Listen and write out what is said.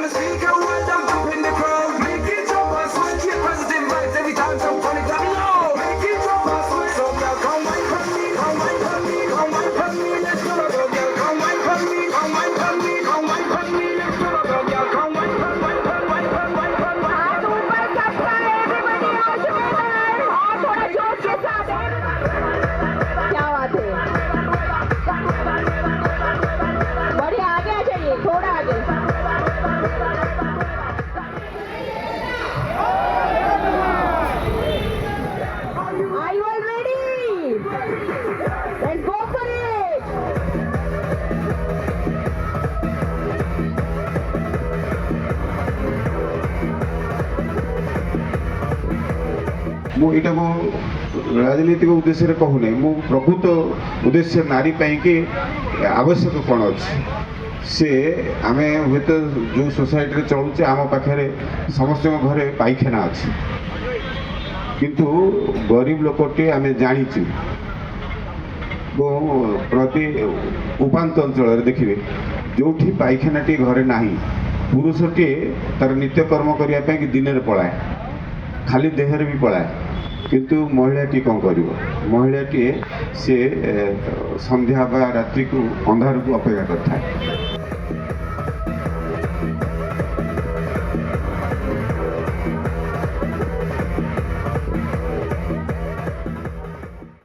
to speak a word, I'm up in the crowd. Make it jump and sweat, your positive vibes every time some funny down low. Make it jump and sweat, so girl, come wine for me, come wine for me, come wine for me, let's go, girl, come wine for me, come wine for me, come wine for me, let's go, girl, come wine for me, हाथ ऊपर सबका everybody all together और थोड़ा जोश के साथ क्या बात है बढ़िया आगे आ जाइए थोड़ा आगे Are you all ready? Let's go for it! मु एटा को राजनीतिक उद्देश्य कहूना मु प्रभुत्व उद्देश्य नारी कि आवश्यक कौन अच्छे से आम हूँ जो सोसाइटी चलुचे आम पाखे समस्त घरे पाइखाना अच्छे किंतु गरीब लोकटे आम जाचु प्रति उपात अंचल देखिए जो पाइखानाटी घरे ना पुरुषटे तार नित्यकर्म करने दिन में पलाए खाली देहर भी पलाए किंतु महिलाटी कौन कर महिलाटी से संध्या बा रात्रि को अंधार को अपेक्षा करता है